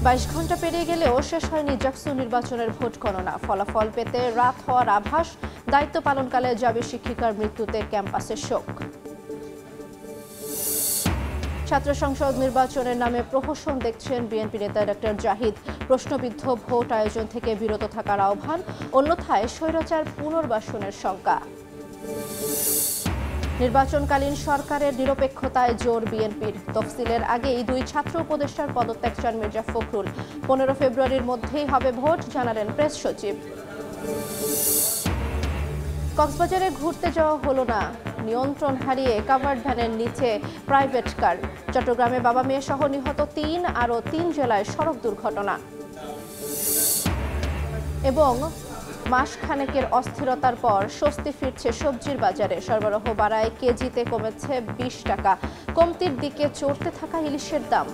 22 ঘন্টা পেরিয়ে গেলেও শেষ হয়নি জাকসু নির্বাচনের ভোট গণনা। ফলাফল পেতে রাত হওয়ার আভাস। দায়িত্ব পালনকালে জাবি শিক্ষিকার মৃত্যুতে ক্যাম্পাসে শোক। ছাত্র সংসদ নির্বাচনের নামে প্রহসন দেখছেন বিএনপি নেতা ডক্টর জাহিদ। প্রশ্নবিদ্ধ ভোট আয়োজন থেকে বিরত থাকার আহ্বান, অন্যথায় স্বৈরাচার পুনর্বাসনের শঙ্কা। নির্বাচনকালীন সরকারের নিরপেক্ষতায় জোর বিএনপির। তফসিলের আগেই 2 ছাত্র উপদেষ্টার পদত্যাগ চান মির্জা ফখরুল। 15 ফেব্রুয়ারির মধ্যেই হবে ভোট, জানালেন প্রেস সচিব। কক্সবাজারে ঘুরতে যাওয়া হলো না, নিয়ন্ত্রণ হারিয়ে কাভার্ড ভ্যানের নিচে প্রাইভেট কার। চট্টগ্রামে বাবা মেয়ে সহ নিহত 3, আরও 3 জেলায় সড়ক দুর্ঘটনা। এবং মাসখানেকের অস্থিরতার পর স্বস্তি ফিরছে সবজির বাজারে। সরবরাহ বাড়ায় কেজিতে কমেছে 20 টাকা। কমতির দিকে চড়তে থাকা ইলিশের দাম।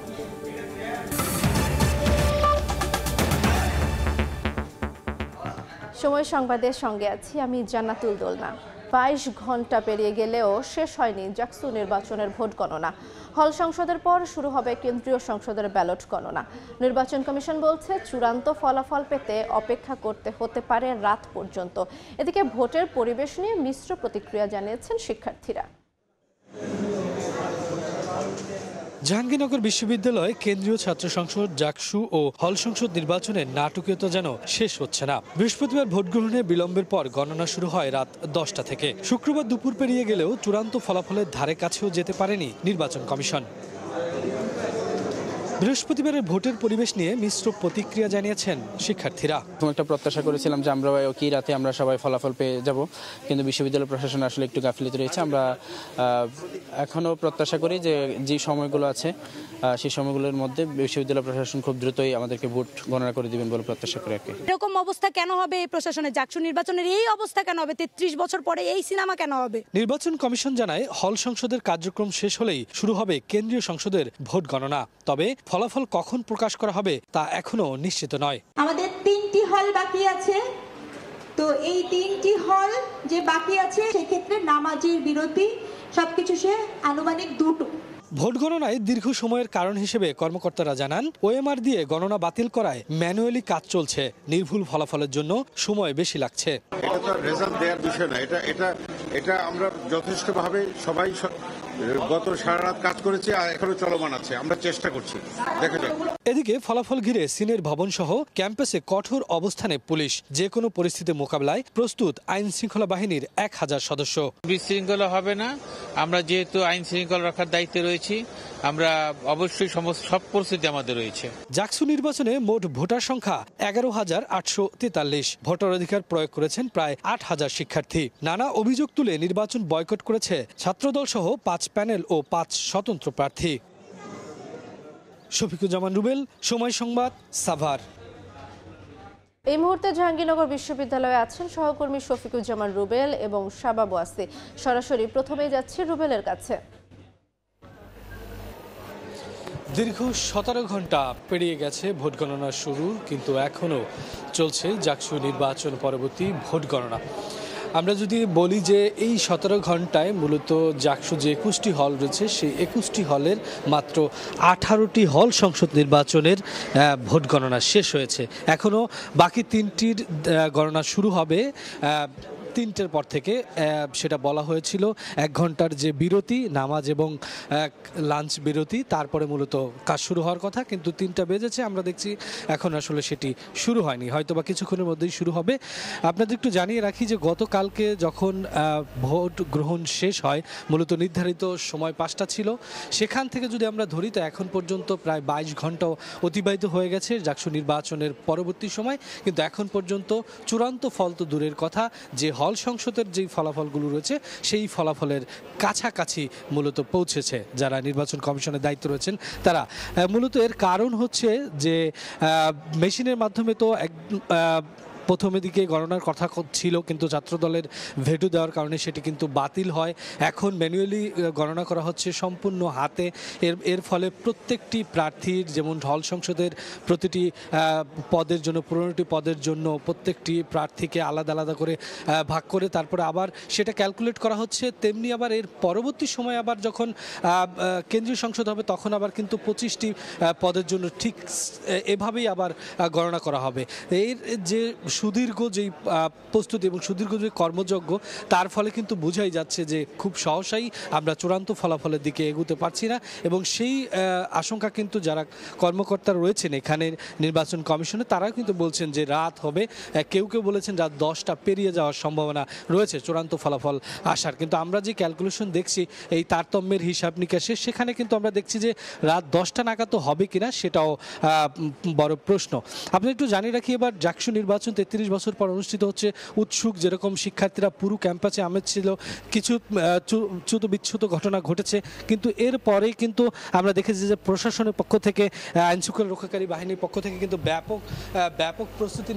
সময় সংবাদের সঙ্গে আছি আমি জান্নাতুল দোলনা। 22 ঘন্টা পেরিয়ে গেলেও শেষ হয়নি জাকসু নির্বাচনের ভোট গণনা। হল সংসদের পর শুরু হবে কেন্দ্রীয় সংসদের ব্যালট গণনা। নির্বাচন কমিশন বলছে চূড়ান্ত ফলাফল পেতে অপেক্ষা করতে হতে পারে রাত পর্যন্ত। এদিকে ভোটের পরিবেশ নিয়ে মিশ্র প্রতিক্রিয়া জানিয়েছেন শিক্ষার্থীরা। জাহাঙ্গীরনগর বিশ্ববিদ্যালয় কেন্দ্রীয় ছাত্র সংসদ, জাকসু ও হল সংসদ নির্বাচনের নাটকীয়তা যেন শেষ হচ্ছে না। বৃহস্পতিবার ভোট গ্রহণে বিলম্বের পর গণনা শুরু হয় রাত 10টা থেকে। শুক্রবার দুপুর পেরিয়ে গেলেও চূড়ান্ত ফলাফলের ধারে কাছেও যেতে পারেনি নির্বাচন কমিশন। বৃহস্পতিবারের ভোটের পরিবেশ নিয়ে মিশ্র প্রতিক্রিয়া জানিয়েছেন শিক্ষার্থীরা। একটা প্রত্যাশা করেছিলাম যে আমরা কি রাতে আমরা সবাই ফলাফল পেয়ে যাব, কিন্তু বিশ্ববিদ্যালয় প্রশাসন আসলে একটু গাফিলতি রয়েছে। আমরা এখনো প্রত্যাশা করি যে সময়গুলো আছে সেই সময়গুলোর মধ্যে বিশ্ববিদ্যালয় প্রশাসন খুব দ্রুতই আমাদেরকে ভোট গণনা করে দিবেন বলে প্রত্যাশা করি। এরকম অবস্থা কেন হবে এই প্রশাসনের? জাকসু নির্বাচনের এই অবস্থা কেন হবে? 33 বছর পরে এই সিনেমা কেন হবে? নির্বাচন কমিশন জানায় হল সংসদের কার্যক্রম শেষ হলেই শুরু হবে কেন্দ্রীয় সংসদের ভোট গণনা। তবে ফলাফল কখন প্রকাশ করা হবে তা এখনো নিশ্চিত নয়। আমাদের 3টি হল বাকি আছে, তো এই 3টি হল যে বাকি আছে সেক্ষেত্রে নামাজের বিরতি সবকিছু সে আনুমানিক 2টো। ভোট গণনায় দীর্ঘ সময়ের কারণ হিসেবে কর্মকর্তারা জানান ওএমআর দিয়ে গণনা বাতিল করায় ম্যানুয়ালি কাজ চলছে। নির্ভুল ফলাফলের জন্য সময় বেশি লাগছে। এটা তো রেজাল্ট দেওয়ার বিষয় না, এটা আমরা যথেষ্টভাবে সবাই গত সারা রাত কাজ করেছি আর এখনো চলমান আছে। আমরা চেষ্টা করছি, দেখা যাক। এদিকে ফলাফল ঘিরে সিনের ভবন সহ ক্যাম্পাসে কঠোর অবস্থানে পুলিশ। যে কোনো পরিস্থিতি মোকাবেলায় প্রস্তুত আইন শৃঙ্খলা বাহিনীর 1000 সদস্য। বিশৃঙ্খলা হবে না। আমরা যেহেতু আইন শৃঙ্খলা রাখার দায়িত্বে রয়েছি, আমরা অবশ্যই সব পরিস্থিতি আমাদের রয়েছে। জাকসু নির্বাচনে মোট ভোটার সংখ্যা 11,843। ভোটার অধিকার প্রয়োগ করেছেন প্রায় 8,000 শিক্ষার্থী। নানা অভিযোগ তুলে নির্বাচন বয়কট করেছে ছাত্রদল সহ 5 প্যানেল ও 5 স্বতন্ত্র প্রার্থী। শফিকুজ্জামান রুবেল, সময় সংবাদ, সাভার। এই মুহূর্তে জাহাঙ্গীরনগর বিশ্ববিদ্যালয়ে আছেন সহকর্মী শফিকুজ্জামান রুবেল এবং শাবাব ওয়াসি। সরাসরি প্রথমেই যাচ্ছি রুবেলের কাছে। দীর্ঘ 17 ঘন্টা পেরিয়ে গেছে ভোট গণনা শুরু, কিন্তু এখনও চলছে জাকসু নির্বাচন পরবর্তী ভোট গণনা। আমরা যদি বলি যে এই 17 ঘন্টায় মূলত জাকসু যে 21টি হল রয়েছে সেই 21টি হলের মাত্র 18টি হল সংসদ নির্বাচনের ভোট গণনা শেষ হয়েছে। এখনও বাকি 3টির গণনা শুরু হবে 3টের পর থেকে। সেটা বলা হয়েছিল 1 ঘন্টার যে বিরতি, নামাজ এবং লাঞ্চ বিরতি, তারপরে মূলত কাজ শুরু হওয়ার কথা, কিন্তু 3টা বেজেছে। আমরা দেখছি এখন আসলে সেটি শুরু হয়নি, হয়তো বা কিছুক্ষণের মধ্যেই শুরু হবে। আপনাদের একটু জানিয়ে রাখি যে গতকালকে যখন ভোট গ্রহণ শেষ হয়, মূলত নির্ধারিত সময় 5টা ছিল। সেখান থেকে যদি আমরা ধরি তো এখন পর্যন্ত প্রায় 22 ঘন্টা অতিবাহিত হয়ে গেছে জাকসু নির্বাচনের পরবর্তী সময়, কিন্তু এখন পর্যন্ত চূড়ান্ত ফল তো দূরের কথা, যে হল সংসদের যেই ফলাফলগুলো রয়েছে সেই ফলাফলের কাছাকাছি মূলত পৌঁছেছে যারা নির্বাচন কমিশনের দায়িত্ব রয়েছেন তারা। মূলত এর কারণ হচ্ছে যে মেশিনের মাধ্যমে তো প্রথমে দিকে গণনার কথা ছিল, কিন্তু ছাত্রদলের ভেটো দেওয়ার কারণে সেটি কিন্তু বাতিল হয়। এখন ম্যানুয়ালি গণনা করা হচ্ছে সম্পূর্ণ হাতে। এর ফলে প্রত্যেকটি প্রার্থীর, যেমন হল সংসদের প্রতিটি পদের জন্য 15টি পদের জন্য প্রত্যেকটি প্রার্থীকে আলাদা আলাদা করে ভাগ করে তারপরে আবার সেটা ক্যালকুলেট করা হচ্ছে। তেমনি আবার এর পরবর্তী সময় আবার যখন কেন্দ্রীয় সংসদ হবে তখন আবার কিন্তু 25টি পদের জন্য ঠিক এভাবেই আবার গণনা করা হবে। এর যে সুদীর্ঘ যেই প্রস্তুতি এবং সুদীর্ঘ যে কর্মযজ্ঞ, তার ফলে কিন্তু বোঝাই যাচ্ছে যে খুব সহসাই আমরা চূড়ান্ত ফলাফলের দিকে এগোতে পারছি না। এবং সেই আশঙ্কা কিন্তু যারা কর্মকর্তা রয়েছেন এখানে নির্বাচন কমিশনে, তারাও কিন্তু বলছেন যে রাত হবে। কেউ কেউ বলেছেন রাত 10টা পেরিয়ে যাওয়ার সম্ভাবনা রয়েছে চূড়ান্ত ফলাফল আসার। কিন্তু আমরা যে ক্যালকুলেশন দেখছি এই তারতম্যের হিসাব নিকাশে, সেখানে কিন্তু আমরা দেখছি যে রাত 10টা নাগাদ তো হবে কিনা সেটাও বড় প্রশ্ন। আপনি একটু জানিয়ে রাখি, এবার জাকসু নির্বাচন 33 বছর পর অনুষ্ঠিত হচ্ছে। উৎসুক যেরকম শিক্ষার্থীরা পুরো ক্যাম্পাসে আমেজ ছিল, কিছু চ্যুত বিচ্যুত ঘটনা ঘটেছে, কিন্তু এর পরেই কিন্তু আমরা দেখেছি যে প্রশাসনের পক্ষ থেকে, আইনশৃঙ্খলা রক্ষাকারী বাহিনীর পক্ষ থেকে কিন্তু ব্যাপক প্রস্তুতি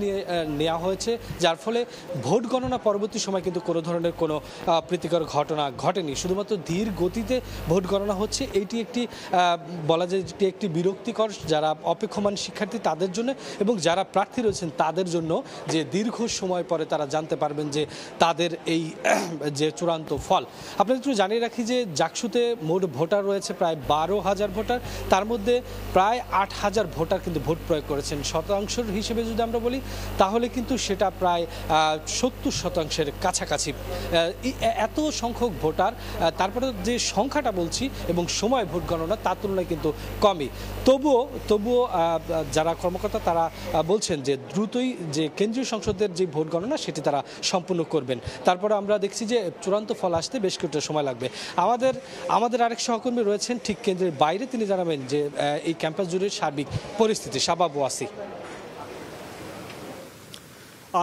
নেওয়া হয়েছে, যার ফলে ভোট গণনা পরবর্তী সময় কিন্তু কোনো ধরনের কোনো প্রীতিকর ঘটনা ঘটেনি। শুধুমাত্র ধীর গতিতে ভোট গণনা হচ্ছে। এইটি একটি বলা যায় এটি একটি বিরক্তিকর যারা অপেক্ষমান শিক্ষার্থী তাদের জন্য এবং যারা প্রার্থী রয়েছেন তাদের জন্য, যে দীর্ঘ সময় পরে তারা জানতে পারবেন যে তাদের এই যে চূড়ান্ত ফল। আপনাদের একটু জানিয়ে রাখি যে জাকসুতে মোট ভোটার রয়েছে প্রায় 12,000 ভোটার, তার মধ্যে প্রায় 8,000 ভোটার কিন্তু ভোট প্রয়োগ করেছেন। শতাংশের হিসেবে যদি আমরা বলি তাহলে কিন্তু সেটা প্রায় 70% কাছাকাছি। এত সংখ্যক ভোটার, তারপরে যে সংখ্যাটা বলছি এবং সময় ভোট গণনা তার তুলনায় কিন্তু কমই। তবুও যারা কর্মকর্তা তারা বলছেন যে দ্রুতই যে কেন্দ্রীয় সংসদের যে ভোট গণনা সেটি তারা সম্পূর্ণ করবেন। তারপরে আমরা দেখছি যে চূড়ান্ত ফল আসতে বেশ কিছুটা সময় লাগবে। আমাদের আরেক সহকর্মী রয়েছেন ঠিক কেন্দ্রের বাইরে, তিনি জানাবেন যে এই ক্যাম্পাস জুড়ে সার্বিক পরিস্থিতি। শাবাব ওয়াসি।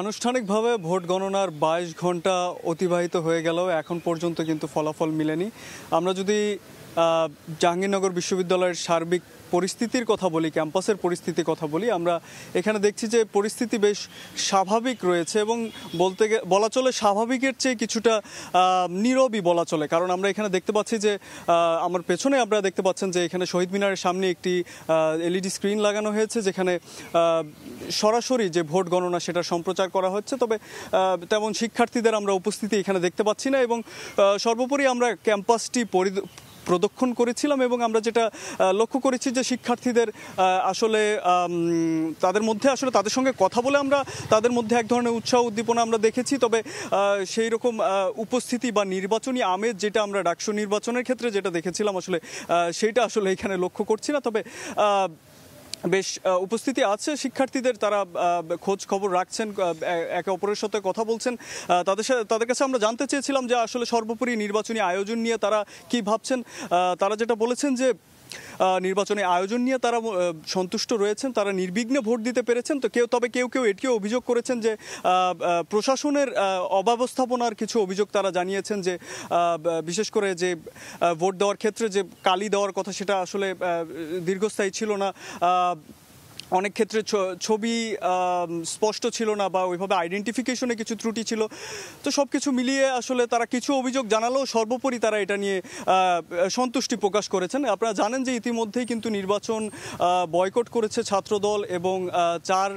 আনুষ্ঠানিকভাবে ভোট গণনার 22 ঘন্টা অতিবাহিত হয়ে গেলেও এখন পর্যন্ত কিন্তু ফলাফল মিলেনি। আমরা যদি জাহাঙ্গীরনগর বিশ্ববিদ্যালয়ের সার্বিক পরিস্থিতির কথা বলি, ক্যাম্পাসের পরিস্থিতির কথা বলি, আমরা এখানে দেখছি যে পরিস্থিতি বেশ স্বাভাবিক রয়েছে এবং বলা চলে স্বাভাবিকের চেয়ে কিছুটা নীরবই বলা চলে। কারণ আমরা এখানে দেখতে পাচ্ছি যে আমার পেছনে আপনারা দেখতে পাচ্ছেন যে এখানে শহীদ মিনারের সামনে একটি এলইডি স্ক্রিন লাগানো হয়েছে, যেখানে সরাসরি যে ভোট গণনা সেটা সম্প্রচার করা হচ্ছে। তবে তেমন শিক্ষার্থীদের আমরা উপস্থিতি এখানে দেখতে পাচ্ছি না এবং সর্বোপরি আমরা ক্যাম্পাসটি প্রদক্ষিণ করেছিলাম এবং আমরা যেটা লক্ষ্য করেছি যে শিক্ষার্থীদের আসলে তাদের সঙ্গে কথা বলে আমরা তাদের মধ্যে এক ধরনের উৎসাহ উদ্দীপনা আমরা দেখেছি। তবে সেই রকম উপস্থিতি বা নির্বাচনী আমেজ যেটা আমরা ডাকসু নির্বাচনের ক্ষেত্রে যেটা দেখেছিলাম আসলে সেইটা আসলে এখানে লক্ষ্য করছি না। তবে বেশ উপস্থিতি আছে শিক্ষার্থীদের, তারা খোঁজ খবর রাখছেন, একে অপরের সাথে কথা বলছেন। তাদের কাছে আমরা জানতে চেয়েছিলাম যে আসলে সর্বোপরি নির্বাচনী আয়োজন নিয়ে তারা কি ভাবছেন। তারা যেটা বলেছেন যে নির্বাচনী আয়োজন নিয়ে তারা সন্তুষ্ট রয়েছেন, তারা নির্বিঘ্নে ভোট দিতে পেরেছেন। তো কেউ কেউ এটিও অভিযোগ করেছেন যে প্রশাসনের অব্যবস্থাপনার কিছু অভিযোগ তারা জানিয়েছেন, যে বিশেষ করে যে ভোট দেওয়ার ক্ষেত্রে যে কালি দেওয়ার কথা সেটা আসলে দীর্ঘস্থায়ী ছিল না। অনেক ক্ষেত্রে ছবি স্পষ্ট ছিল না বা ওইভাবে আইডেন্টিফিকেশনে কিছু ত্রুটি ছিল। তো সব কিছু মিলিয়ে আসলে তারা কিছু অভিযোগ জানালেও সর্বোপরি তারা এটা নিয়ে সন্তুষ্টি প্রকাশ করেছেন। আপনারা জানেন যে ইতিমধ্যেই কিন্তু নির্বাচন বয়কট করেছে ছাত্রদল এবং 4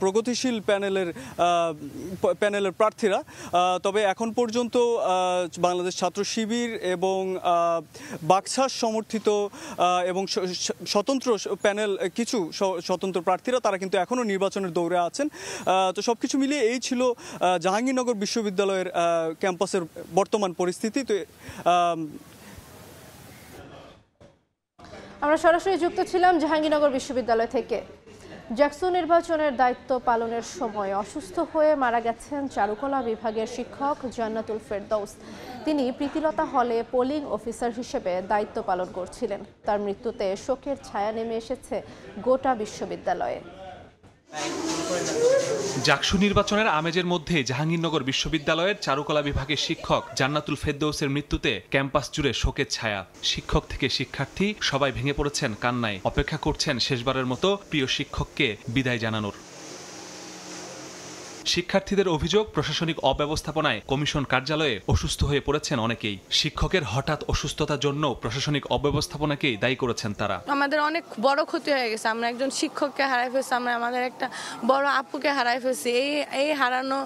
প্রগতিশীল প্যানেলের প্রার্থীরা। তবে এখন পর্যন্ত বাংলাদেশ ছাত্র শিবির এবং বাকশাস সমর্থিত এবং স্বতন্ত্র প্যানেল কিছু স্বতন্ত্র প্রার্থীরা তারা কিন্তু এখনো নির্বাচনের দৌড়ে আছেন। তো সবকিছু মিলিয়ে এই ছিল জাহাঙ্গীরনগর বিশ্ববিদ্যালয়ের ক্যাম্পাসের বর্তমান পরিস্থিতি। তো আমরা সরাসরি যুক্ত ছিলাম জাহাঙ্গীরনগর বিশ্ববিদ্যালয় থেকে। জাকসু নির্বাচনের দায়িত্ব পালনের সময় অসুস্থ হয়ে মারা গেছেন চারুকলা বিভাগের শিক্ষক জান্নাতুল ফেরদৌস। তিনি প্রীতিলতা হলে পোলিং অফিসার হিসেবে দায়িত্ব পালন করছিলেন। তার মৃত্যুতে শোকের ছায়া নেমে এসেছে গোটা বিশ্ববিদ্যালয়ে। জাকসু নির্বাচনের আমেজের মধ্যে জাহাঙ্গীরনগর বিশ্ববিদ্যালয়ের চারুকলা বিভাগের শিক্ষক জান্নাতুল ফেরদৌসের মৃত্যুতে ক্যাম্পাস জুড়ে শোকের ছায়া। শিক্ষক থেকে শিক্ষার্থী সবাই ভেঙে পড়েছেন কান্নায়, অপেক্ষা করছেন শেষবারের মতো প্রিয় শিক্ষককে বিদায় জানানোর। শিক্ষার্থীদের অভিযোগ, প্রশাসনিক অব্যবস্থাপনায় কমিশন কার্যালয়ে অসুস্থ হয়ে পড়েছেন অনেকেই। শিক্ষকের হঠাৎ অসুস্থতার জন্য প্রশাসনিক অব্যবস্থাপনাকেই দায়ী করেছেন তারা। আমাদের অনেক বড় ক্ষতি হয়ে গেছে, আমরা একজন শিক্ষককে হারাই ফেলছি, আমরা আমাদের একটা বড় আপুকে হারাই ফেলছি। এই হারানো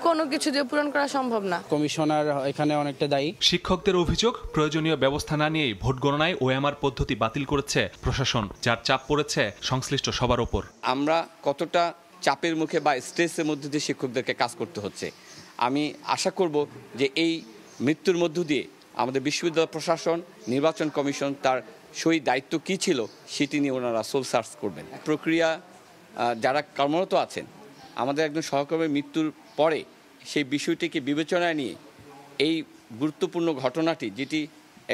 কোনো কিছু দিয়ে পূরণ করা সম্ভব না। কমিশনার এখানে অনেকটা দায়ী। শিক্ষকদের অভিযোগ, প্রয়োজনীয় ব্যবস্থা না নিয়েই ভোট গণনায় ওএমআর পদ্ধতি বাতিল করেছে প্রশাসন, যার চাপ পড়েছে সংশ্লিষ্ট সবার ওপর। আমরা কতটা চাপের মুখে বা স্ট্রেসের মধ্যে দিয়ে শিক্ষকদেরকে কাজ করতে হচ্ছে। আমি আশা করব যে এই মৃত্যুর মধ্য দিয়ে আমাদের বিশ্ববিদ্যালয় প্রশাসন, নির্বাচন কমিশন তার সেই দায়িত্ব কী ছিল সেটি নিয়ে ওনারা সোল সার্চ করবেন। প্রক্রিয়া যারা কর্মরত আছেন, আমাদের একজন সহকর্মীর মৃত্যুর পরে সেই বিষয়টিকে বিবেচনায় নিয়ে এই গুরুত্বপূর্ণ ঘটনাটি যেটি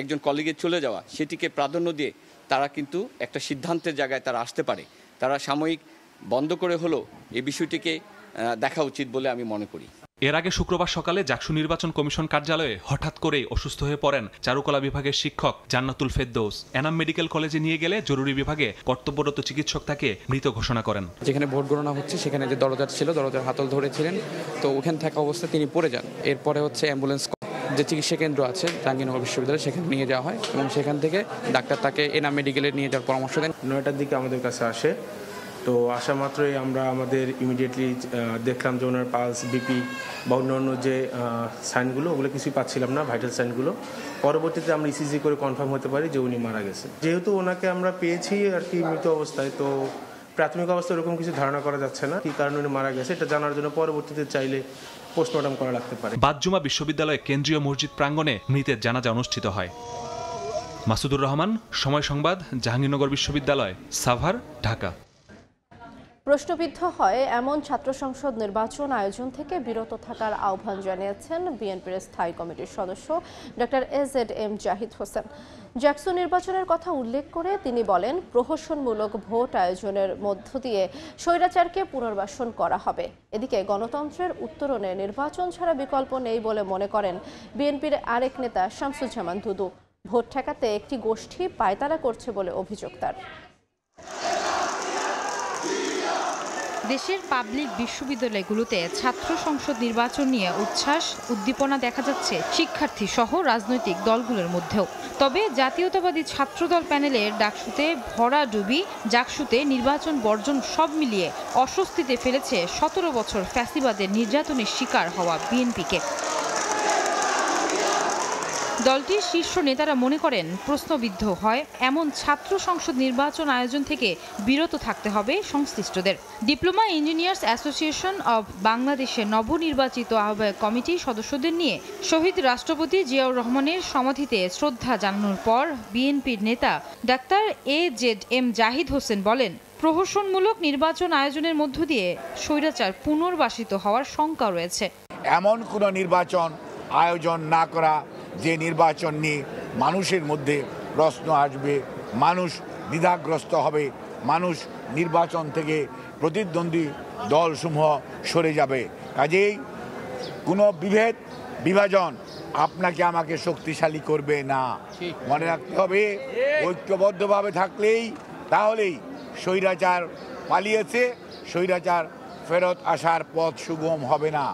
একজন কলিগের চলে যাওয়া, সেটিকে প্রাধান্য দিয়ে তারা কিন্তু একটা সিদ্ধান্তের জায়গায় তারা আসতে পারে। তারা সাময়িক বন্ধ করে হলেও এই বিষয়টিকে দেখা উচিত বলে আমি মনে করি। এর আগে শুক্রবার সকালে জাকসু নির্বাচন কমিশন কার্যালয়ে হঠাৎ করেই অসুস্থ হয়ে পড়েন চারুকলা বিভাগের শিক্ষক জান্নাতুল ফেরদৌস। এনাম মেডিকেল কলেজে নিয়ে গেলে জরুরি বিভাগে কর্তব্যরত চিকিৎসক তাকে মৃত ঘোষণা করেন। যেখানে ভোট গণনা হচ্ছে সেখানে যে দরজা ছিল, দরজার হাতল ধরেছিলেন, তো ওখানে থাকা অবস্থায় তিনি পড়ে যান। এরপরে অ্যাম্বুলেন্স যে চিকিৎসা কেন্দ্র আছে জাহাঙ্গীরনগর বিশ্ববিদ্যালয়, সেখানে নিয়ে যাওয়া হয় এবং সেখান থেকে ডাক্তার তাকে এনাম মেডিকেলে নিয়ে যাওয়ার পরামর্শ দেন। 9টার দিকে আমাদের কাছে আসে, তো আসা মাত্রই আমরা আমাদের ইমিডিয়েটলি দেখলাম যে ওনার পালস, বিপি বা অন্যান্য যে সাইনগুলো, ওগুলো কিছুই পাচ্ছিলাম না, ভাইটাল সাইনগুলো। পরবর্তীতে আমরা ইসিজি করে কনফার্ম হতে পারি যে উনি মারা গেছে। যেহেতু ওনাকে আমরা পেয়েছি আর কি মৃত অবস্থায়, তো প্রাথমিক অবস্থায় এরকম কিছু ধারণা করা যাচ্ছে না কী কারণে উনি মারা গেছে, এটা জানার জন্য পরবর্তীতে চাইলে পোস্টমর্টম করা লাগতে পারে। বাদ-জুমা বিশ্ববিদ্যালয়ে কেন্দ্রীয় মসজিদ প্রাঙ্গণে মৃতের জানাজা অনুষ্ঠিত হয়। মাসুদুর রহমান, সময় সংবাদ, জাহাঙ্গীরনগর বিশ্ববিদ্যালয়, সাভার, ঢাকা। প্রশ্নবিদ্ধ হয় এমন ছাত্র সংসদ নির্বাচন আয়োজন থেকে বিরত থাকার আহ্বান জানিয়েছেন বিএনপির স্থায়ী কমিটির সদস্য ডক্টর এজেড-এম জাহিদ হোসেন। জাকসু নির্বাচনের কথা উল্লেখ করে তিনি বলেন, প্রহসনমূলক ভোট আয়োজনের মধ্য দিয়ে স্বৈরাচারকে পুনর্বাসন করা হবে। এদিকে গণতন্ত্রের উত্তরণে নির্বাচন ছাড়া বিকল্প নেই বলে মনে করেন বিএনপির আরেক নেতা শামসুজ্জামান দুদু। ভোট ঠেকাতে একটি গোষ্ঠী পায়তারা করছে বলে অভিযোগ তার। দেশের পাবলিক বিশ্ববিদ্যালয়গুলোতে ছাত্র সংসদ নির্বাচন নিয়ে উচ্ছ্বাস উদ্দীপনা দেখা যাচ্ছে শিক্ষার্থী সহ রাজনৈতিক দলগুলোর মধ্যেও। তবে জাতীয়তাবাদী ছাত্রদল প্যানেলের ডাকসুতে ভরাডুবি, জাকসুতে নির্বাচন বর্জন সব মিলিয়ে অস্বস্তিতে ফেলেছে 17 বছর ফ্যাসিবাদের নির্যাতনের শিকার হওয়া বিএনপিকে। দলটির শীর্ষ নেতারা মনে করেন, প্রশ্নবিদ্ধ হয় এমন ছাত্র সংসদ নির্বাচন আয়োজন থেকে বিরত থাকতে হবে সংশ্লিষ্টদের। ডিপ্লোমা ইঞ্জিনিয়ার্স অ্যাসোসিয়েশন অব বাংলাদেশের নবনির্বাচিত আহ্বায়ক কমিটির সদস্যদের নিয়ে শহীদ রাষ্ট্রপতি জিয়াউর রহমানের সমাধিতে শ্রদ্ধা জানানোর পর বিএনপির নেতা ডাক্তার এজেড-এম জাহিদ হোসেন বলেন, প্রহসনমূলক নির্বাচন আয়োজনের মধ্য দিয়ে স্বৈরাচার পুনর্বাসিত হওয়ার শঙ্কা রয়েছে। এমন কোনো নির্বাচন আয়োজন না করা, যে নির্বাচন নিয়ে মানুষের মধ্যে প্রশ্ন আসবে, মানুষ দ্বিধাগ্রস্ত হবে, মানুষ নির্বাচন থেকে প্রতিদ্বন্দ্বী দলসমূহ সরে যাবে। কাজেই কোনো বিভাজন আপনাকে আমাকে শক্তিশালী করবে না। মনে রাখতে হবে, ঐক্যবদ্ধভাবে থাকলেই তাহলেই স্বৈরাচার পালিয়েছে, স্বৈরাচার ফেরত আসার পথ সুগম হবে না।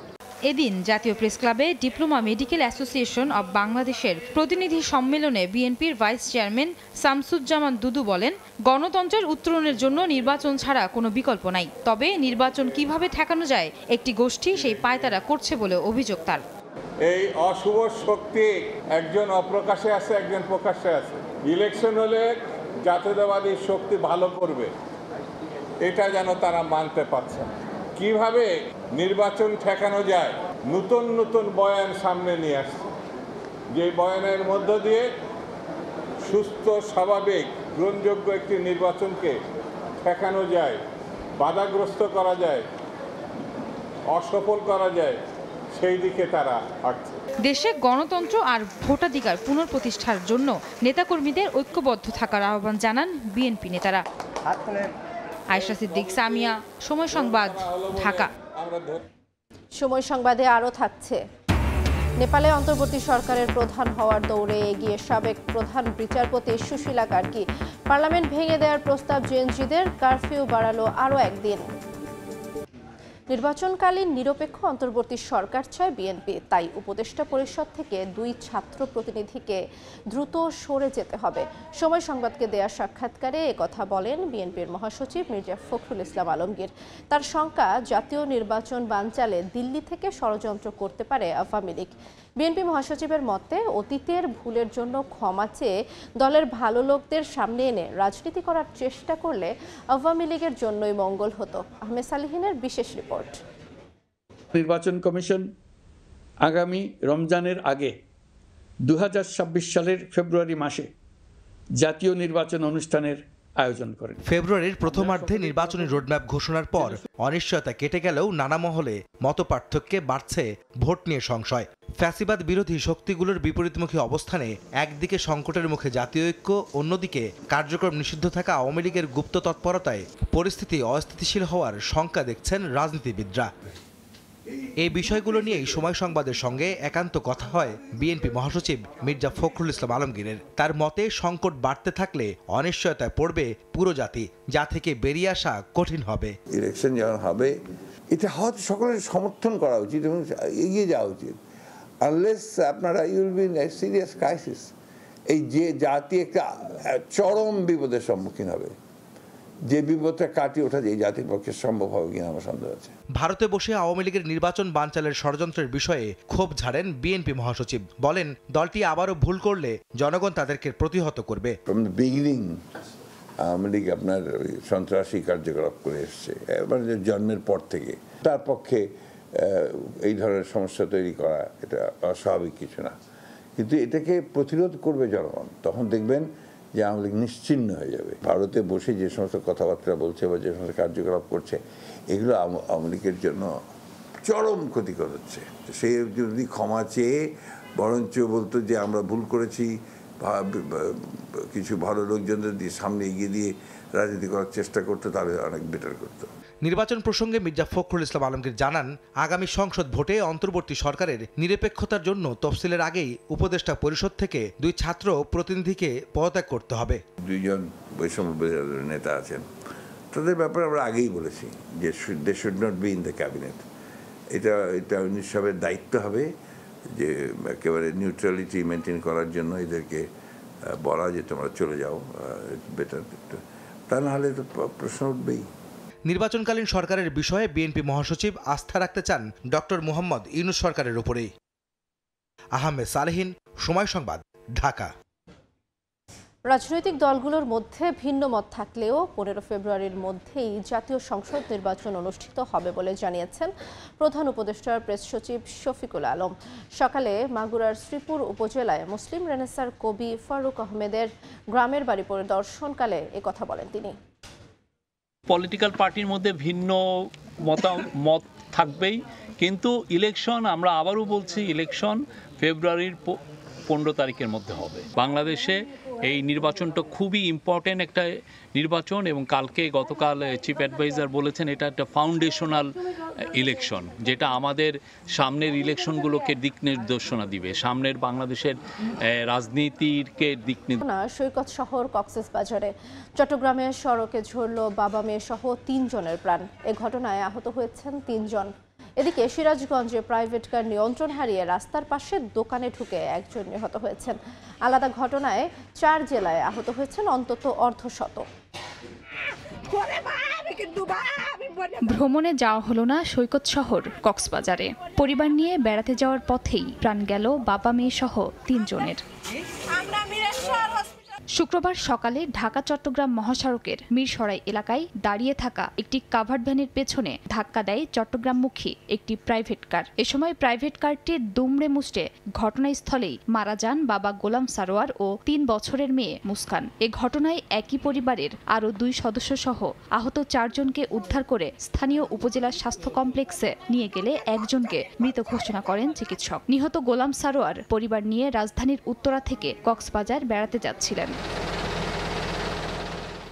এদিন জাতীয় প্রেস ক্লাবে ডিপ্লোমা মেডিকেল অ্যাসোসিয়েশন অব বাংলাদেশের প্রতিনিধি সম্মেলনে বিএনপির ভাইস চেয়ারম্যান শামসুজ্জামান দুদু বলেন, গণতন্ত্রের উত্তরণের জন্য নির্বাচন ছাড়া কোনো বিকল্প নাই। তবে নির্বাচন কিভাবে ঠেকানো যায় একটি গোষ্ঠী সেই পায়তারা করছে বলে অভিযোগ তার। এই অশুভ শক্তি একজন অপ্রকাশে আছে, একজন প্রকাশ্যে আছে। ইলেকশন হলে জাতীয়তাবাদী শক্তি ভালো করবে, এটা যেন তারা মানতে পারছে না। কিভাবে নির্বাচন ঠেকানো যায়, নতুন নতুন বয়ান সামনে নিয়ে আসছে, যে বয়ানের মধ্য দিয়ে সুস্থ, স্বাভাবিক, গ্রহণযোগ্য একটি নির্বাচনকে ঠেকানো যায়, বাধাগ্রস্ত করা যায়, অসফল করা যায়, সেই দিকে তারা হাঁটছে। দেশে গণতন্ত্র আর ভোটাধিকার পুনঃপ্রতিষ্ঠার জন্য নেতাকর্মীদের ঐক্যবদ্ধ থাকার আহ্বান জানান বিএনপি নেতারা। আয়েশা সিদ্দিক, সামিয়া, সময় সংবাদ, ঢাকা। সময় সংবাদে আরও থাকছে, নেপালে অন্তর্বর্তী সরকারের প্রধান হওয়ার দৌড়ে এগিয়ে সাবেক প্রধান বিচারপতি সুশীলা কার্কি। পার্লামেন্ট ভেঙে দেওয়ার প্রস্তাব জেএনজিদের, কারফিউ বাড়ালো আরও একদিন। নির্বাচনকালীন নিরপেক্ষ অন্তর্বর্তী সরকার চায় বিএনপি, তাই উপদেষ্টা পরিষদ থেকে 2 ছাত্র প্রতিনিধিকে দ্রুত সরে যেতে হবে। সময় সংবাদকে দেয়া সাক্ষাৎকারে একথা বলেন বিএনপির মহাসচিব মির্জা ফখরুল ইসলাম আলমগীর। তার শঙ্কা, জাতীয় নির্বাচন বানচালে দিল্লি থেকে ষড়যন্ত্র করতে পারে আওয়ামী লীগ। বিএনপি মহাসচিবের মতে, অতীতের ভুলের জন্য ক্ষমা চেয়ে দলের ভালো লোকদের সামনে এনে রাজনীতি করার চেষ্টা করলে আওয়ামী লীগের জন্যই মঙ্গল হতো। আহমেদ সালিহিনের বিশেষ রিপোর্ট। নির্বাচন কমিশন আগামী রমজানের আগে 2026 সালের ফেব্রুয়ারি মাসে জাতীয় নির্বাচন অনুষ্ঠানের আয়োজন করেন। ফেব্রুয়ারির প্রথমার্ধে নির্বাচনী রোডম্যাপ ঘোষণার পর অনিশ্চয়তা কেটে গেলেও নানা মহলে মতপার্থক্যে বাড়ছে ভোট নিয়ে সংশয়। ফ্যাসিবাদ বিরোধী শক্তিগুলোর বিপরীতমুখী অবস্থানে একদিকে সংকটের মুখে জাতীয় ঐক্য, অন্যদিকে কার্যক্রম নিষিদ্ধ থাকা আওয়ামী লীগের গুপ্ত তৎপরতায় পরিস্থিতি অস্থিতিশীল হওয়ার শঙ্কা দেখছেন রাজনীতিবিদরা। এই বিষয়গুলো নিয়েই সময় সংবাদের সঙ্গে একান্ত কথা হয় বিএনপি মহাসচিব মির্জা ফখরুল ইসলাম আলমগীরের। তার মতে, সংকট বাড়তে থাকলে অনিশ্চয়তায় পড়বে পুরো জাতি, যা থেকে বেরিয়ে আসা কঠিন হবে। ইলেকশন যখন হবে, এটা হয়তো সকলের সমর্থন করা উচিত এবং এগিয়ে যাওয়া উচিত। আনলেস আপনারা you'll be in a serious crisis, এই যে জাতি একটা চরম বিপদের সম্মুখীন হবে, যে বিপদটা কাটিয়ে ওঠা এই জাতির পক্ষে সম্ভব হবে কিনা আমার সন্দেহ আছে। ভারতে বসে আওয়ামী লীগের নির্বাচন বানচালের ষড়যন্ত্রের বিষয়ে ক্ষোভ ঝাড়েন বিএনপি মহাসচিব। বলেন, দলটি আবারও ভুল করলে জনগণ তাদেরকে প্রতিহত করবে। From the beginning Awami League আপনার সন্ত্রাসী কার্যকলাপ করে এসছে, এবার জন্মের পর থেকে। তার পক্ষে এই ধরনের সমস্যা তৈরি করা এটা অস্বাভাবিক কিছু না, কিন্তু এটাকে প্রতিরোধ করবে জনগণ। তখন দেখবেন যে আওয়ামী লীগ নিশ্চিহ্ন হয়ে যাবে। ভারতে বসে যে সমস্ত কথাবার্তা বলছে বা যে সমস্ত কার্যকলাপ করছে, এগুলো আওয়ামী লীগের জন্য চরম ক্ষতিকর হচ্ছে। সে যদি ক্ষমা চেয়ে বরঞ্চ বলতো যে আমরা ভুল করেছি, কিছু ভালো লোকজনদের দিয়ে সামনে এগিয়ে দিয়ে রাজনীতি করার চেষ্টা করতো, তাহলে অনেক বেটার করতো। নির্বাচন প্রসঙ্গে মির্জা ফখরুল ইসলাম আলমগীর জানান, আগামী সংসদ ভোটে অন্তর্বর্তী সরকারের নিরপেক্ষতার জন্য তফসিলের আগেই উপদেষ্টা পরিষদ থেকে 2 ছাত্র প্রতিনিধিকে পদত্যাগ করতে হবে। 2 জন বৈষম্য নেতা আছেন, তাদের ব্যাপারে আমরা আগেই বলেছি যে they should not be in the cabinet. এটা 19 সালের দায়িত্ব হবে যে একেবারে নিউট্রালিটি মেনটেন করার জন্য এদেরকে বলা যে তোমরা চলে যাও, বেটার। তা না হলে তো প্রশ্ন উঠবেই। নির্বাচনকালীন সরকারের বিষয়ে বিএনপি মহাসচিব আস্থা রাখতে চান ডক্টর মোহাম্মদ ইউনূস সরকারের উপরেই। আহমেদ সালেহিন, সময় সংবাদ, ঢাকা। রাজনৈতিক দলগুলোর মধ্যে ভিন্ন মত থাকলেও 15 ফেব্রুয়ারির মধ্যেই জাতীয় সংসদ নির্বাচন অনুষ্ঠিত হবে বলে জানিয়েছেন প্রধান উপদেষ্টার প্রেস সচিব শফিকুল আলম। সকালে মাগুরার শ্রীপুর উপজেলায় মুসলিম রেনেসার কবি ফারুক আহমেদের গ্রামের বাড়ি পরিদর্শনকালে একথা বলেন তিনি। পলিটিক্যাল পার্টির মধ্যে ভিন্ন মত থাকবেই, কিন্তু ইলেকশন, আমরা আবারও বলছি, ইলেকশন ফেব্রুয়ারির 15 তারিখের মধ্যে হবে। বাংলাদেশে এই নির্বাচনটা খুবই ইম্পর্টেন্ট একটা নির্বাচন, এবং গতকাল চিফ অ্যাডভাইজার বলেছেন এটা একটা ফাউন্ডেশনাল ইলেকশন, যেটা আমাদের সামনের ইলেকশনগুলোকে দিক নির্দেশনা দিবে, সামনের বাংলাদেশের রাজনীতিকে দিক নির্দেশনা। সৈকত শহর কক্সবাজারে চট্টগ্রামে সড়কে ঝরল বাবা মেয়ে সহ 3 জনের প্রাণ। এ ঘটনায় আহত হয়েছেন 3 জন। এদিকে সিরাজগঞ্জে প্রাইভেট কার নিয়ন্ত্রণ হারিয়ে রাস্তার পাশে দোকানে ঢুকে 1 জন নিহত হয়েছেন। আলাদা ঘটনায় 4 জেলায় আহত হয়েছেন অন্তত অর্ধশত। ভ্রমণে যাওয়া হলো না সৈকত শহর কক্সবাজারে। পরিবার নিয়ে বেড়াতে যাওয়ার পথেই প্রাণ গেল বাবা মেয়ে সহ 3 জনের। শুক্রবার সকালে ঢাকা চট্টগ্রাম মহাসড়কের মিরসরাই এলাকায় দাঁড়িয়ে থাকা একটি কাভার্ড ভ্যানের পেছনে ধাক্কা দেয় চট্টগ্রামমুখী একটি প্রাইভেট কার। এ সময় প্রাইভেট কারটি দুমড়ে মুচড়ে ঘটনাস্থলেই মারা যান বাবা গোলাম সারোয়ার ও 3 বছরের মেয়ে মুস্কান। এ ঘটনায় একই পরিবারের আরও 2 সদস্য সহ আহত 4 জনকে উদ্ধার করে স্থানীয় উপজেলা স্বাস্থ্য কমপ্লেক্সে নিয়ে গেলে 1 জনকে মৃত ঘোষণা করেন চিকিৎসক। নিহত গোলাম সারোয়ার পরিবার নিয়ে রাজধানীর উত্তরা থেকে কক্সবাজার বেড়াতে যাচ্ছিলেন।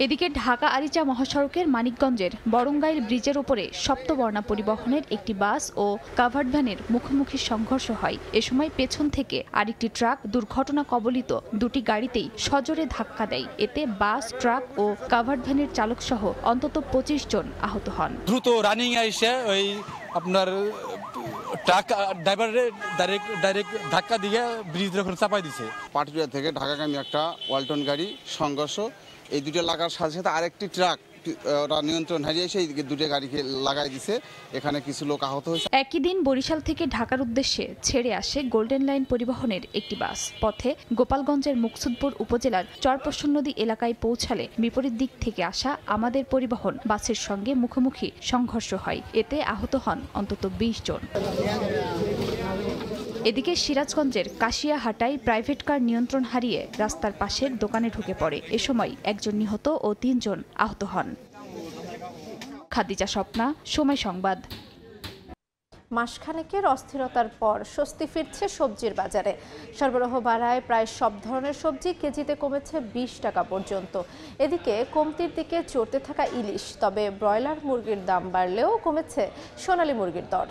এ এদিকে ঢাকা আরিচা মহাসড়কের মানিকগঞ্জের বরঙ্গাইল ব্রিজের উপরে সপ্তবর্ণা পরিবহনের একটি বাস ও কাভার্ড ভ্যানের মুখোমুখি সংঘর্ষ হয়। এ সময় পেছন থেকে আরেকটি ট্রাক দুর্ঘটনা কবলিত দুটি গাড়িতেই সজোরে ধাক্কা দেয়। এতে বাস, ট্রাক ও কাভার্ড ভ্যানের চালক সহ অন্তত 25 জন আহত হন। দ্রুত রানিং এসে ওই আপনার ট্রাক ড্রাইভারের ডাইরেক্ট ধাক্কা দিয়ে ব্রিজের ওখানে চাপাই দিছে। পাটুরিয়া থেকে ঢাকাগামী একটা ওয়ালটন গাড়ি সংঘর্ষ, এই দুটো লাগার সাথে সাথে আরেকটি ট্রাক ওরা নিয়ন্ত্রণ হারিয়ে এসে এই দুটো গাড়িকে লাগাই দিছে। এখানে কিছু লোক আহত হয়েছে। একই দিন বরিশাল থেকে ঢাকার উদ্দেশ্যে ছেড়ে আসে গোল্ডেন লাইন পরিবহনের একটি বাস। পথে গোপালগঞ্জের মুকসুদপুর উপজেলার চরপশন নদী এলাকায় পৌঁছালে বিপরীত দিক থেকে আসা আমাদের পরিবহন বাসের সঙ্গে মুখোমুখি সংঘর্ষ হয়। এতে আহত হন অন্তত 20 জন। এদিকে সিরাজগঞ্জের কাশিয়াহাটায় প্রাইভেট কার নিয়ন্ত্রণ হারিয়ে রাস্তার পাশের দোকানে ঢুকে পড়ে। এ সময় একজন নিহত ও 3 জন আহত হন। খাদিজা স্বপ্না, সময় সংবাদ। মাসখানেকের অস্থিরতার পর স্বস্তি ফিরছে সবজির বাজারে। সরবরাহ বাড়ায় প্রায় সব ধরনের সবজি কেজিতে কমেছে 20 টাকা পর্যন্ত। এদিকে কমতির দিকে চড়তে থাকা ইলিশ, তবে ব্রয়লার মুরগির দাম বাড়লেও কমেছে সোনালী মুরগির দর।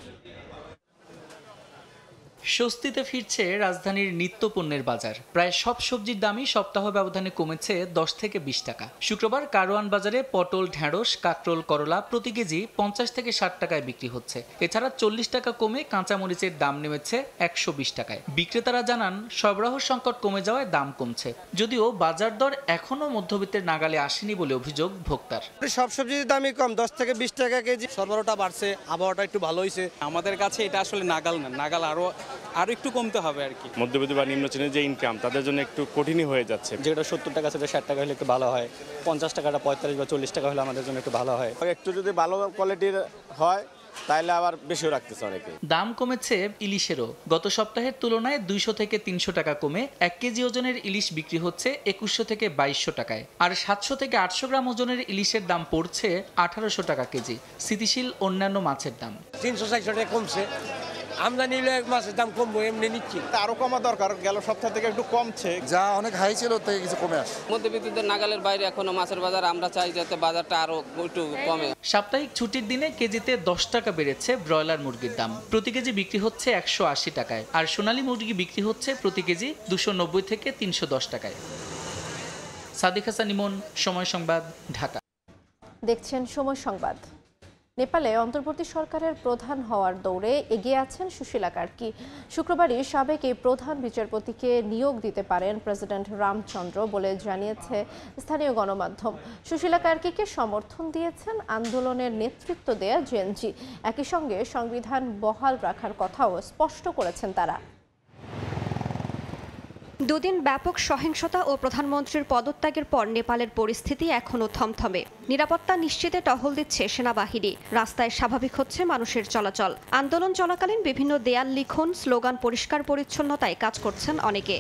স্বস্তিতে ফিরছে রাজধানীর নিত্যপণ্যের বাজার। প্রায় সব সবজির দামই সপ্তাহ ব্যবধানে কমেছে 10 থেকে 20 টাকা। শুক্রবার কারওয়ান বাজারে পটল, ঢেঁড়স, কাঁকরোল, করলা প্রতি কেজি 50 থেকে 60 টাকায় বিক্রি হচ্ছে। এছাড়া 40 টাকা কমে কাঁচামরিচের দাম নেমেছে 120 টাকায়। বিক্রেতারা জানান সরবরাহ সংকট কমে যাওয়ায় দাম কমছে, যদিও বাজার দর এখনো মধ্যবিত্তের নাগালে আসেনি বলে অভিযোগ ভোক্তার। সব সবজির দামই কম, 10 থেকে 20 টাকা কেজি। সরবরাহটা বাড়ছে, আবহাওয়াটা একটু ভালো হয়েছে। আমাদের কাছে এটা আসলে নাগাল না, নাগাল আরো একটু কমতে হবে আর কি। মধ্যবিত্ত বা নিম্ন শ্রেণীর যে ইনকাম তাদের জন্য একটু কঠিনই হয়ে যাচ্ছে। যেটা 70 টাকা সেটা 60 টাকা হলে একটু ভালো হয়, 50 টাকাটা 45 বা 40 টাকা হলে আমাদের জন্য একটু ভালো হয়। একটু যদি ভালো কোয়ালিটির হয় তাহলে আবার বেশিও রাখতেছে অনেকে। দাম কমেছে ইলিশেরও। গত সপ্তাহের তুলনায় 200 থেকে 300 টাকা কমে 1 কেজি ওজনের ইলিশ বিক্রি হচ্ছে 2100 থেকে 2200 টাকায়। আর 700 থেকে 800 গ্রাম ওজনের ইলিশের দাম পড়ছে 1800 টাকা কেজি। স্থিতিশীল অন্যান্য মাছের দাম 360 টাকা কমছে। আমদানি মাছের দাম কমবো এমনি নিচ্ছি, আরো কমা দরকার। গেল সপ্তাহ থেকে একটু কমছে, যা অনেক হাই ছিল থেকে কিছু কমে আসে। মধ্যবিত্তদের নাগালের বাইরে এখনো মাছের বাজার। আমরা চাই যাতে বাজারটা আরো একটু কমে। সাপ্তাহিক ছুটির দিনে কেজিতে 10 টাকা বেড়েছে ব্রয়লার মুরগির দাম। প্রতি কেজি বিক্রি হচ্ছে 180 টাকায়। আর সোনালী মুরগি বিক্রি হচ্ছে প্রতি কেজি 290 থেকে 310 টাকায়। সাদিক হাসান ইমন, সময় সংবাদ, ঢাকা। দেখছেন সময় সংবাদ। নেপালে অন্তর্বর্তী সরকারের প্রধান হওয়ার দৌড়ে এগিয়ে আছেন সুশীলা কার্কি। শুক্রবারই সাবেক এই প্রধান বিচারপতিকে নিয়োগ দিতে পারেন প্রেসিডেন্ট রামচন্দ্র বলে জানিয়েছে স্থানীয় গণমাধ্যম। সুশীলা কার্কিকে সমর্থন দিয়েছেন আন্দোলনের নেতৃত্ব দেয়া জেনজি। একই সঙ্গে সংবিধান বহাল রাখার কথাও স্পষ্ট করেছেন তারা। দুদিন ব্যাপক সহিংসতা ও প্রধানমন্ত্রীর পদত্যাগের পর নেপালের পরিস্থিতি এখনও থমথমে। নিরাপত্তা নিশ্চিতে টহল দিচ্ছে সেনাবাহিনী। রাস্তায় স্বাভাবিক হচ্ছে মানুষের চলাচল। আন্দোলন চলাকালীন বিভিন্ন দেয়াল লিখন, স্লোগান, পরিষ্কার পরিচ্ছন্নতায় কাজ করছেন অনেকে।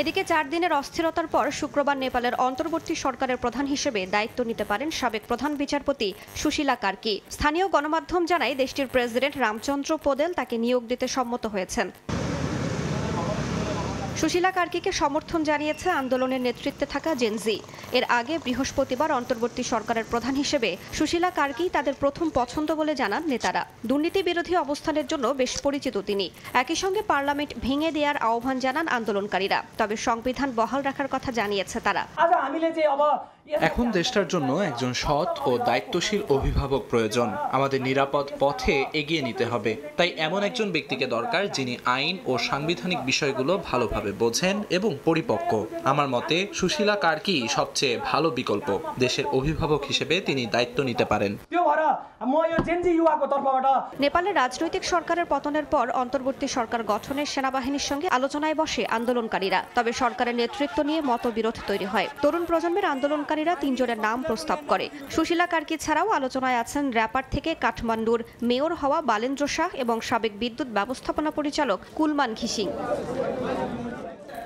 এদিকে 4 দিনের অস্থিরতার পর শুক্রবার নেপালের অন্তর্বর্তী সরকারের প্রধান হিসেবে দায়িত্ব নিতে পারেন সাবেক প্রধান বিচারপতি সুশীলা কার্কি। স্থানীয় গণমাধ্যম জানায় দেশটির প্রেসিডেন্ট রামচন্দ্র পোদেল তাকে নিয়োগ দিতে সম্মত হয়েছেন। সুশীলা কার্কিকে সমর্থন জানিয়েছে আন্দোলনের নেতৃত্বে থাকা জেনজি। এর আগে বৃহস্পতিবার অন্তর্বর্তী সরকারের প্রধান হিসেবে সুশীলা কার্কি তাদের প্রথম পছন্দ বলে জানান নেতারা। দুর্নীতি বিরোধী অবস্থানের জন্য বেশ পরিচিত তিনি। একই সঙ্গে পার্লামেন্ট ভেঙে দেওয়ার আহ্বান জানান আন্দোলনকারীরা। তবে সংবিধান বহাল রাখার কথা জানিয়েছে তারা। এখন দেশটার জন্য একজন সৎ ও দায়িত্বশীল অভিভাবক প্রয়োজন। আমাদের নিরাপদ পথে এগিয়ে নিতে হবে। তাই এমন একজন ব্যক্তিকে দরকার যিনি আইন ও সাংবিধানিক বিষয়গুলো ভালোভাবে বোঝেন এবং পরিপক্ক। আমার মতে সুশীলা কার্কি সবচেয়ে ভালো বিকল্প। দেশের অভিভাবক হিসেবে তিনি দায়িত্ব নিতে পারেন। নেপালের রাজনৈতিক সরকারের পতনের পর অন্তর্বর্তী সরকার গঠনের সেনাবাহিনীর সঙ্গে আলোচনায় বসে আন্দোলনকারীরা। তবে সরকারের নেতৃত্ব নিয়ে মতবিরোধ তৈরি হয়। তরুণ প্রজন্মের আন্দোলনকারীরা 3 জনের নাম প্রস্তাব করে। সুশীলা কার্কি ছাড়াও আলোচনায় আছেন র্যাপার থেকে কাঠমান্ডুর মেয়র হওয়া বালেন্দ্র শাহ এবং সাবেক বিদ্যুৎ ব্যবস্থাপনা পরিচালক কুলমান ঘিসিং।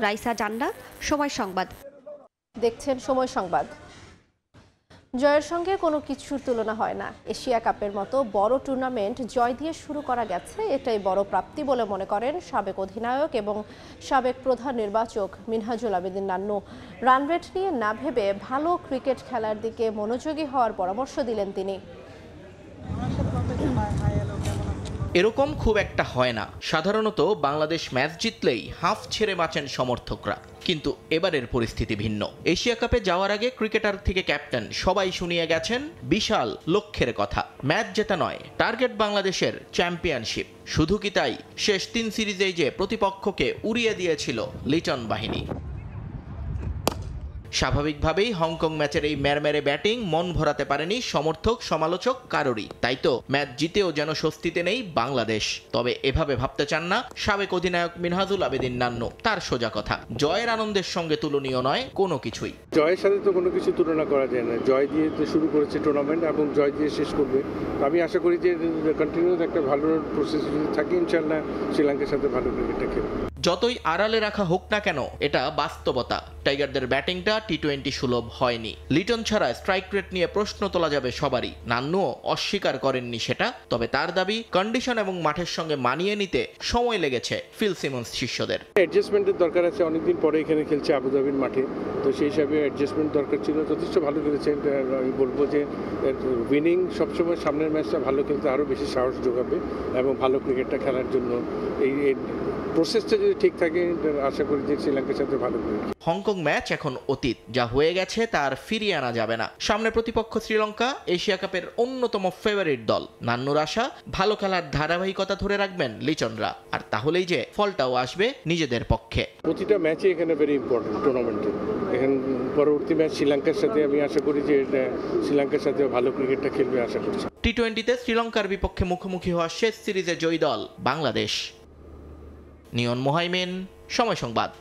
রাইসা জান্নাত, সময় সংবাদ। দেখছেন সময় সংবাদ। জয়ের সঙ্গে কোনো কিছুর তুলনা হয় না। এশিয়া কাপের মতো বড় টুর্নামেন্ট জয় দিয়ে শুরু করা গেছে, এটাই বড় প্রাপ্তি বলে মনে করেন সাবেক অধিনায়ক এবং সাবেক প্রধান নির্বাচক মিনহাজুল আবেদিন নান্নু। রান রেট নিয়ে না ভেবে ভালো ক্রিকেট খেলার দিকে মনোযোগী হওয়ার পরামর্শ দিলেন তিনি। এরকম খুব একটা হয় না। সাধারণত বাংলাদেশ ম্যাচ জিতলেই হাফ ছেড়ে বাঁচেন সমর্থকরা, কিন্তু এবারের পরিস্থিতি ভিন্ন। এশিয়া কাপে যাওয়ার আগে ক্রিকেটার থেকে ক্যাপ্টেন সবাই শুনিয়ে গেছেন বিশাল লক্ষ্যের কথা। ম্যাচ জেতা নয়, টার্গেট বাংলাদেশের চ্যাম্পিয়নশিপ। শুধু কি তাই, শেষ 3 সিরিজেই যে প্রতিপক্ষকে উড়িয়ে দিয়েছিল লিটন বাহিনী। স্বাভাবিকভাবেই হংকং ম্যাচের এই ম্যারম্যারে ব্যাটিং মন ভরাতে পারেনি সমর্থক সমালোচক কারোরই। তাই তো ম্যাচ জিতেও যেন স্বস্তিতে নেই বাংলাদেশ। তবে এভাবে ভাবতে চান না সাবেক অধিনায়ক মিনহাজুল আবেদিন নান্নু। তার সোজা কথা, জয়ের আনন্দের সঙ্গে তুলনীয় নয় কোনো কিছুই। জয়ের সাথে তো কোনো কিছু তুলনা করা যায় না। জয় দিয়ে তো শুরু করেছে টুর্নামেন্ট এবং জয় দিয়ে শেষ করবে। আমি আশা করি যে কন্টিনিউয়াস একটা ভালো প্রসেস যদি থাকে, ইনশাআল্লাহ শ্রীলঙ্কার সাথে ভালো ক্রিকেটটা খেলবে। যতই আড়ালে রাখা হোক না কেন, এটা বাস্তবতা। টাইগারদের ব্যাটিংটা টি-20 সুলভ হয়নি। লিটন ছাড়া স্ট্রাইক রেট নিয়ে প্রশ্ন তোলা যাবে সবারই। নান্নুও অস্বীকার করেননি সেটা। তবে তার দাবি, কন্ডিশন এবং মাঠের সঙ্গে মানিয়ে নিতে সময় লেগেছে ফিল সিমন্স শিষ্যদের। অ্যাডজাস্টমেন্টের দরকার আছে। অনেকদিন পরে এখানে খেলছে আবুধাবির মাঠে, তো সেই হিসাবে অ্যাডজাস্টমেন্ট দরকার ছিল। যথেষ্ট ভালো খেলেছেন। আমি বলবো যে উইনিং সবসময় সামনের ম্যাচটা ভালো খেলতে আরও বেশি সাহস যোগাবে এবং ভালো ক্রিকেটটা খেলার জন্য এই প্রসেসটা যদি ঠিক থাকে, আশা করি যে শ্রীলঙ্কার সাথে ভালো ক্রিকেট। হংকং ম্যাচ এখন অতীত। যা হয়ে গেছে তার ফিরিয়ে আনা যাবে না। সামনে প্রতিপক্ষ শ্রীলঙ্কা, এশিয়া কাপের অন্যতম ফেভারিট দল। নান্নুর আশা, ভালো খেলার ধারাবাহিকতা ধরে রাখবেন লিটনরা, আর তাহলেই যে ফলটাও আসবে নিজেদের পক্ষে। প্রতিটা ম্যাচে এখানে ভেরি ইম্পর্টেন্ট টুর্নামেন্টে। এখন পরবর্তী ম্যাচ শ্রীলঙ্কার সাথে, আমি আশা করি যে শ্রীলঙ্কার সাথে ভালো ক্রিকেটটা খেলবে আশা করছি। টি-20তে শ্রীলঙ্কার বিপক্ষে মুখোমুখি হওয়া শেষ সিরিজে জয়ী দল বাংলাদেশ। নিয়ন মোহাইমিন, সময় সংবাদ।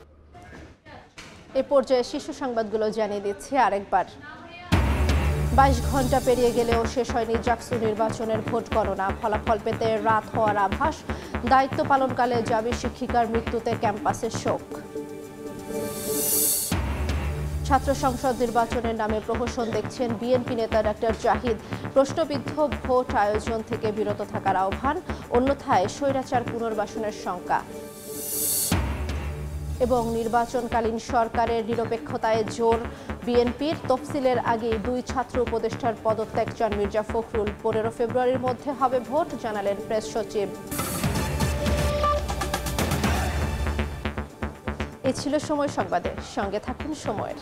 এ পর্যায়ে শীর্ষ সংবাদগুলো জানিয়ে দিচ্ছি আরেকবার। 22 ঘন্টা পেরিয়ে গেলেও শেষ হয়নি জাকসু নির্বাচনের ভোট গণনা। ফলাফল পেতে রাত হওয়ার আভাস। দায়িত্ব পালনকালে জাবি শিক্ষিকার মৃত্যুতে ক্যাম্পাসে শোক। ছাত্র সংসদ নির্বাচনের নামে প্রহসন দেখছেন বিএনপি নেতা ডক্টর জাহিদ। প্রশ্নবিদ্ধ ভোট আয়োজন থেকে বিরত থাকার আহ্বান, অন্যথায় স্বৈরাচার পুনর্বাসনের শঙ্কা। এবং নির্বাচনকালীন সরকারের নিরপেক্ষতায় জোর বিএনপির। তফসিলের আগেই 2 ছাত্র উপদেষ্টার পদত্যাগ চান মির্জা ফখরুল। 15 ফেব্রুয়ারির মধ্যে হবে ভোট, জানালেন প্রেস সচিব। এ ছিল সময় সংবাদের সঙ্গে থাকুন সময়ের।